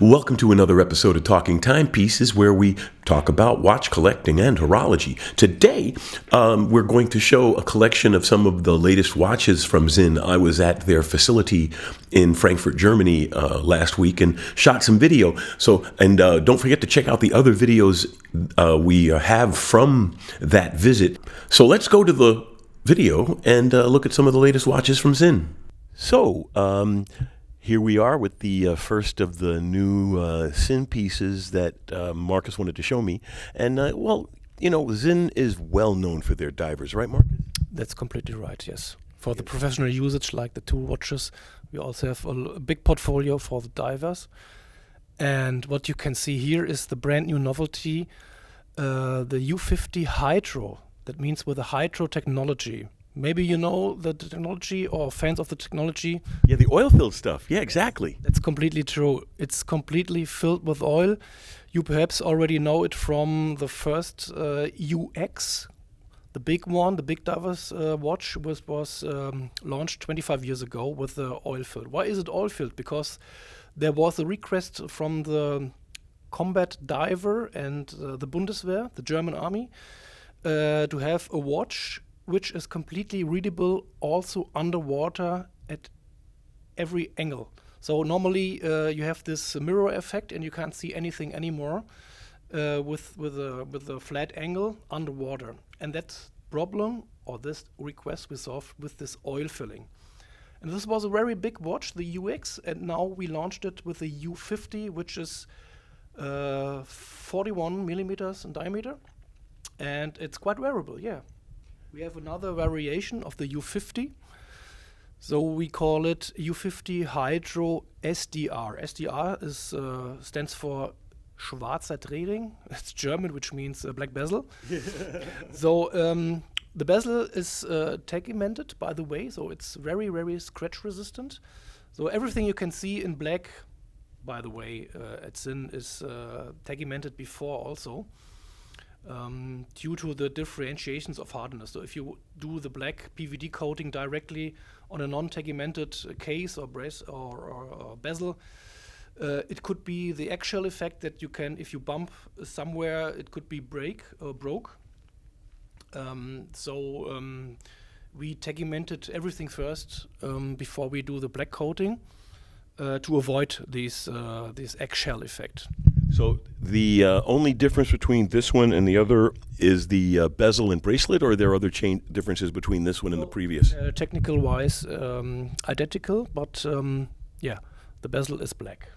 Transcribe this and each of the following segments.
Welcome to another episode of Talking Timepieces, where we talk about watch collecting and horology. Today, we're going to show a collection of some of the latest watches from Sinn. I was at their facility in Frankfurt, Germany last week and shot some video. Don't forget to check out the other videos we have from that visit. So let's go to the video and look at some of the latest watches from Sinn. Here we are with the first of the new Sinn pieces that Marcus wanted to show me. And, Sinn is well known for their divers, right, Marcus? That's completely right, yes. For the professional usage, like the two watches, we also have a big portfolio for the divers. And what you can see here is the brand new novelty, the U50 Hydro. That means with the hydro technology. Maybe you know the technology or fans of the technology. Yeah, the oil-filled stuff. Yeah, exactly. That's completely true. It's completely filled with oil. You perhaps already know it from the first UX, the big one, the big divers watch was launched 25 years ago with the oil-filled. Why is it oil-filled? Because there was a request from the combat diver and the Bundeswehr, the German army, to have a watch which is completely readable also underwater at every angle. So normally you have this mirror effect and you can't see anything anymore with a flat angle underwater. And that problem or this request we solved with this oil filling. And this was a very big watch, the UX, and now we launched it with the U50, which is 41 millimeters in diameter, and it's quite wearable, yeah. We have another variation of the U50. So we call it U50 Hydro SDR. SDR stands for Schwarzer Drehring. It's German, which means black bezel. So the bezel is tegimented, by the way, so it's very, very scratch resistant. So everything you can see in black, by the way, at Sinn is tegimented before also. Due to the differentiations of hardness. So if you do the black PVD coating directly on a non-tegimented case or brace or bezel, it could be the actual effect that you can, if you bump somewhere, it could be broke. We tegimented everything first before we do the black coating to avoid this eggshell effect. So the only difference between this one and the other is the bezel and bracelet, or are there other differences between this one and the previous? Technical-wise, identical, but the bezel is black.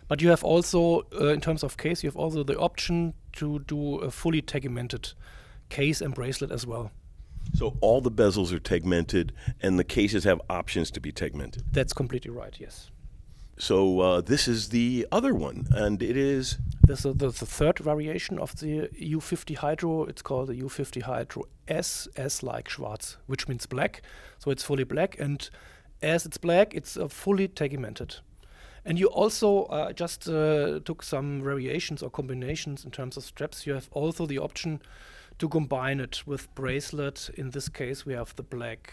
But you have also, in terms of case, you have also the option to do a fully tegimented case and bracelet as well. So all the bezels are tegmented, and the cases have options to be tegmented? That's completely right, yes. So this is the other one, and it is? This is the third variation of the U50 Hydro. It's called the U50 Hydro SS, like Schwarz, which means black. So it's fully black, and as it's black, it's fully tegimented. And you also just took some variations or combinations in terms of straps. You have also the option to combine it with bracelet. In this case, we have the black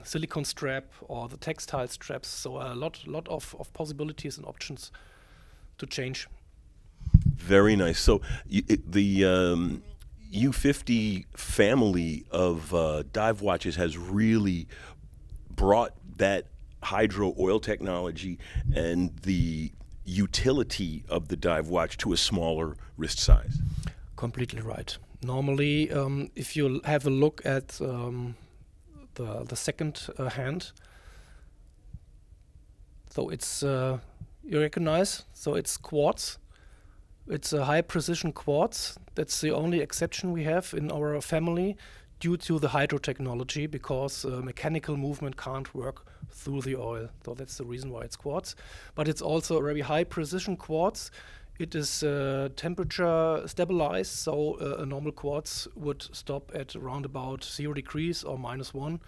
silicone strap or the textile straps. So a lot of possibilities and options to change. Very nice. So the U50 family of dive watches has really brought that hydro oil technology and the utility of the dive watch to a smaller wrist size. Completely right. Normally, if you have a look at the second hand, so it's you recognize, so it's quartz. It's a high precision quartz. That's the only exception we have in our family due to the hydro technology, because mechanical movement can't work through the oil. So that's the reason why it's quartz. But it's also a very high precision quartz. It is temperature stabilized, so a normal quartz would stop at around about 0 degrees or -1.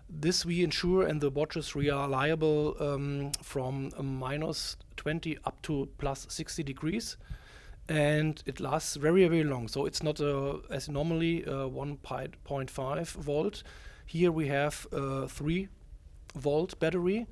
This we ensure, and the watch is reliable from -20 up to +60 degrees. And it lasts very, very long. So it's not as normally 1.5 volt. Here we have a 3 volt battery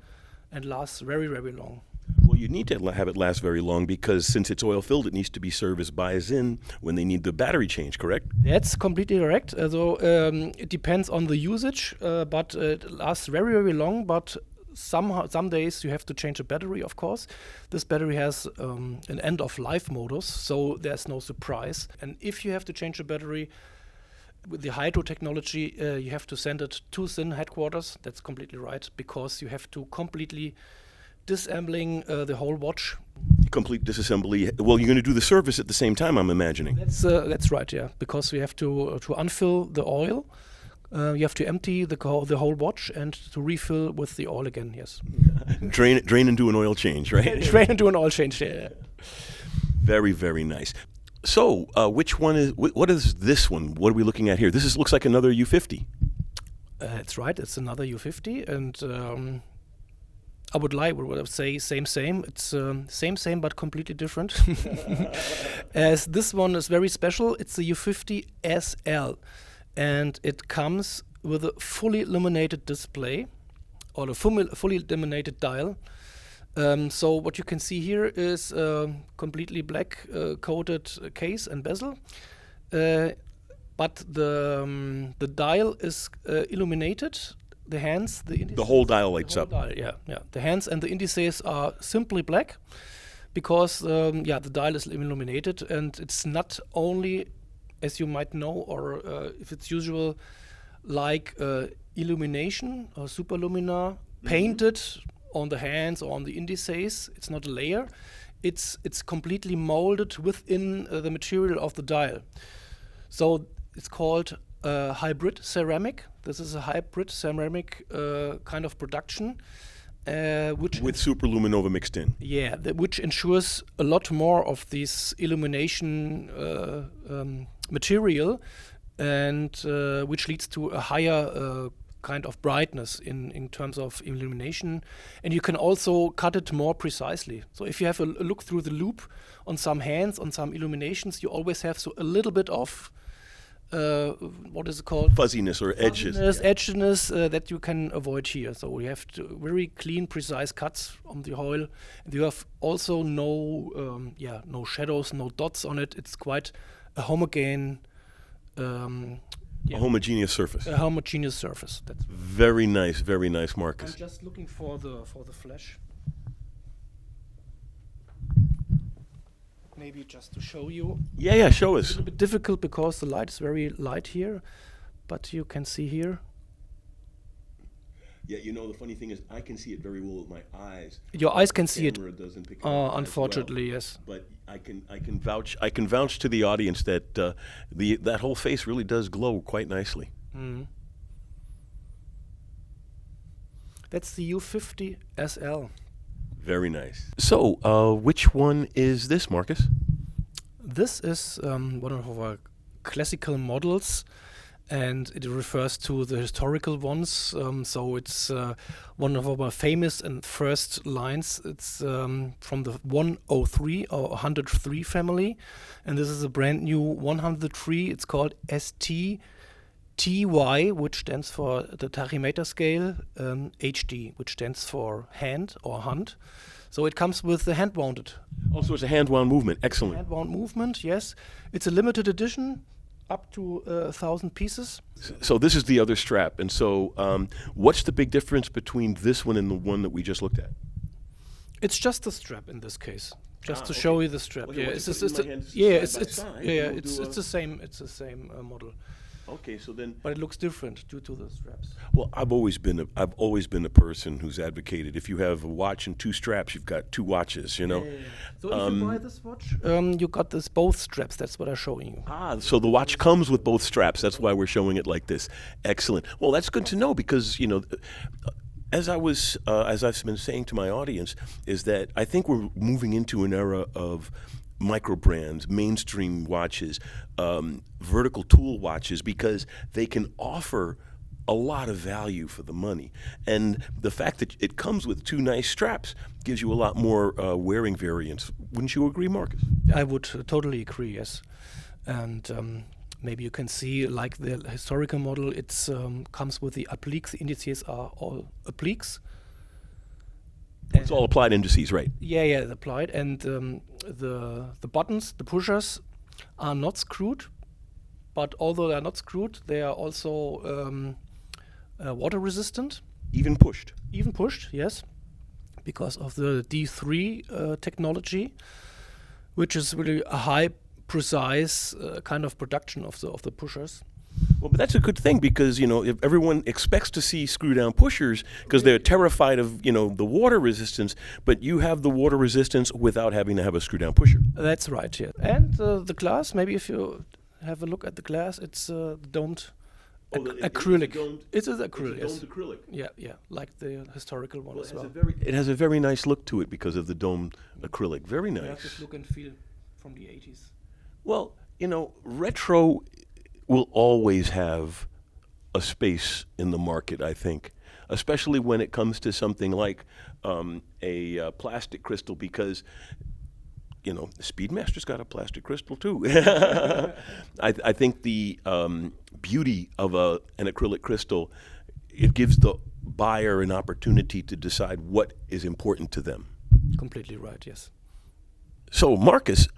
and lasts very, very long. Well, you need to have it last very long because since it's oil filled, it needs to be serviced by Sinn when they need the battery change, correct? That's completely correct. So it depends on the usage, but it lasts very, very long. But some days you have to change the battery, of course. This battery has an end-of-life modus, so there's no surprise. And if you have to change the battery with the hydro technology, you have to send it to Sinn headquarters. That's completely right, because you have to completely disassembling the whole watch. Complete disassembly. Well, you're going to do the service at the same time, I'm imagining. That's right, yeah. Because we have to unfill the oil. You have to empty the whole watch and to refill with the oil again. Yes. Drain and do an oil change, right? Drain and do an oil change. Yeah. Very, very nice. So, which one is? What is this one? What are we looking at here? This looks like another U50. That's right. It's another U50, and I would say same. It's same, but completely different. As this one is very special. It's the U50 SL, and it comes with a fully illuminated display, or a fully illuminated dial. So what you can see here is a completely black coated case and bezel, but the dial is illuminated. The hands, the whole dial lights up. Yeah. The hands and the indices are simply black because the dial is illuminated, and it's not only, as you might know, or if it's usual, like illumination or superlumina painted on the hands or on the indices. It's not a layer. It's completely molded within the material of the dial. So it's called hybrid ceramic. This is a hybrid ceramic kind of production, which with superluminova mixed in. Yeah, which ensures a lot more of this illumination material, and which leads to a higher kind of brightness in terms of illumination, and you can also cut it more precisely. So if you have a look through the loop on some hands, on some illuminations, you always have a little bit of what is it called? Fuzziness or edges. Edginess that you can avoid here. So we have very clean, precise cuts on the oil. And you have also no shadows, no dots on it. It's quite a homogeneous surface. A homogeneous surface. That's very nice, Marcus. I'm just looking for the flash. Maybe just to show you. Yeah, show us. It's a little bit difficult because the light is very light here, but you can see here. Yeah, the funny thing is I can see it very well with my eyes. Your eyes can see it. Doesn't pick up unfortunately, well. Yes. But I can vouch to the audience that that whole face really does glow quite nicely. Mm. That's the U50 SL. Very nice. So, which one is this, Marcus? This is one of our classical models, and it refers to the historical ones. So it's one of our famous and first lines. It's from the 103 or 103 family, and this is a brand new 103. It's called STY, which stands for the tachymeter scale, HD, which stands for hand or hunt. So it comes with the hand-wounded. Also, it's a hand-wound movement. Excellent. Hand-wound movement, yes. It's a limited edition, up to 1,000 pieces. So this is the other strap. And so what's the big difference between this one and the one that we just looked at? It's just the strap in this case. Just to show you the strap. Okay, yeah, it's the same model. Okay, so then. But it looks different due to the straps. Well, I've always been a person who's advocated if you have a watch and two straps, you've got two watches. Yeah. So if you buy this watch, you got both straps. That's what I'm showing you. So the watch comes with both straps. That's why we're showing it like this. Excellent. Well, that's good to know because as I've been saying to my audience, is that I think we're moving into an era of micro brands, mainstream watches, vertical tool watches, because they can offer a lot of value for the money. And the fact that it comes with two nice straps gives you a lot more wearing variance. Wouldn't you agree, Marcus? I would totally agree, yes. And maybe you can see, like the historical model, it's comes with the appliques. The indices are all appliques. It's all applied indices, right? Yeah, it's applied, and the buttons, the pushers, are not screwed. But although they are not screwed, they are also water resistant. Even pushed. Even pushed, yes, because of the D3 technology, which is really a high precise kind of production of the pushers. Well, but that's a good thing because, you know, if everyone expects to see screw-down pushers because they're terrified of, you know, the water resistance, but you have the water resistance without having to have a screw-down pusher. That's right, yeah. And the glass, maybe if you have a look at the glass, it's domed acrylic. It is acrylic. It's a domed acrylic. Yeah, like the historical one as well. It has a very nice look to it because of the domed acrylic. Very nice. You have this look and feel from the 80s. Well, you know, retro will always have a space in the market, I think, especially when it comes to something like a plastic crystal, because, you know, Speedmaster's got a plastic crystal too. I think the beauty of an acrylic crystal, it gives the buyer an opportunity to decide what is important to them. Completely right, yes. So, Marcus,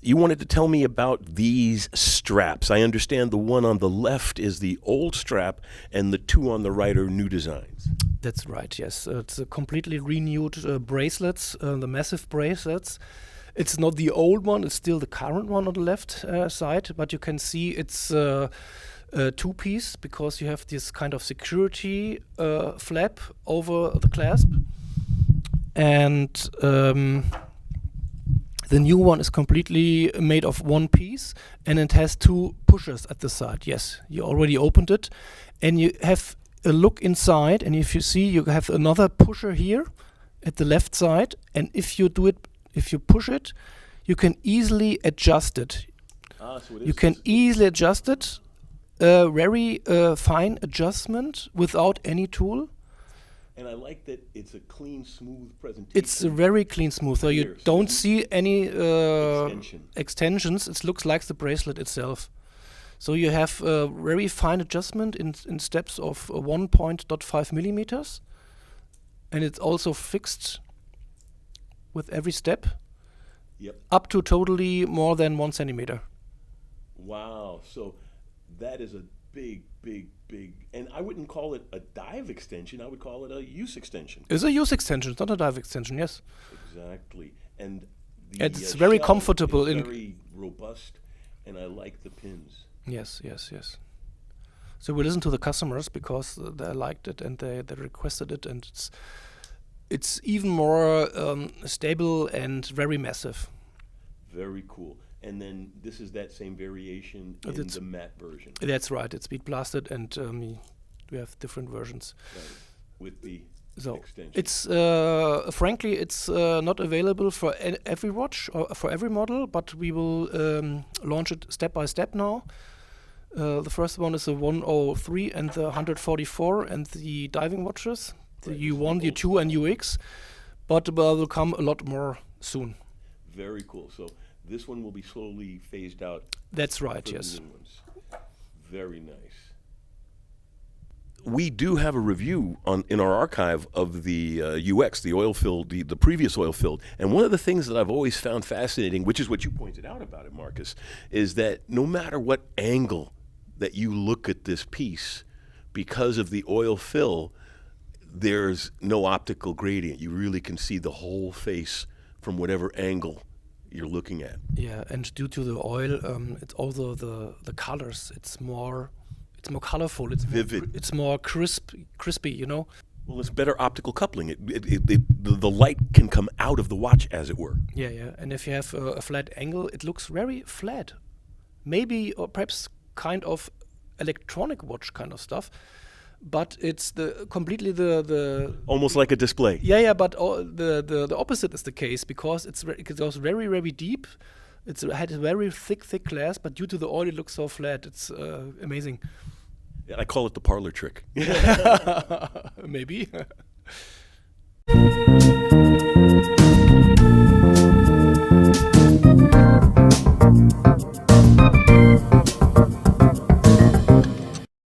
you wanted to tell me about these straps. I understand the one on the left is the old strap and the two on the right are new designs. That's right, yes. It's a completely renewed bracelets, the massive bracelets. It's not the old one, it's still the current one on the left side, but you can see it's a two-piece because you have this kind of security flap over the clasp. And the new one is completely made of one piece, and it has two pushers at the side. Yes, you already opened it, and you have a look inside, and if you see, you have another pusher here at the left side, and if you push it, you can easily adjust it. You can easily adjust it, very fine adjustment without any tool. And I like that it's a clean, smooth presentation. It's a very clean, smooth. So you don't see any extensions. It looks like the bracelet itself. So you have a very fine adjustment in steps of 1.5 millimeters. And it's also fixed with every step. Yep. Up to totally more than 1 centimeter. Wow. So that is a big, and I wouldn't call it a dive extension. I would call it a use extension. It's a use extension. It's not a dive extension. Yes. Exactly. And it's very comfortable. It's very robust, and I like the pins. Yes. So we listen to the customers because they liked it and they requested it, and it's even more stable and very massive. Very cool. And then this is that same variation in the matte version. That's right. It's bead blasted, and we have different versions. Right. With the extension. It's frankly, it's not available for every watch or for every model, but we will launch it step by step now. The first one is the 103 and the 144 and the diving watches, the U1, U2, and UX. But will come a lot more soon. Very cool. So this one will be slowly phased out. That's right, yes. The new ones. Very nice. We do have a review in our archive of the UX, the oil-filled, the previous oil-filled. And one of the things that I've always found fascinating, which is what you pointed out about it, Marcus, is that no matter what angle that you look at this piece, because of the oil fill, there's no optical gradient. You really can see the whole face from whatever angle you're looking at. Yeah, and due to the oil, it's also the colors. It's more colorful. It's vivid. It's more crispy. You know. Well, it's better optical coupling. The light can come out of the watch, as it were. Yeah. And if you have a flat angle, it looks very flat. Maybe or perhaps kind of electronic watch kind of stuff. But it's completely the almost like a display. Yeah. But the opposite is the case because it goes very, very deep. It had a very thick glass, but due to the oil, it looks so flat. It's amazing. Yeah, I call it the parlor trick. Maybe.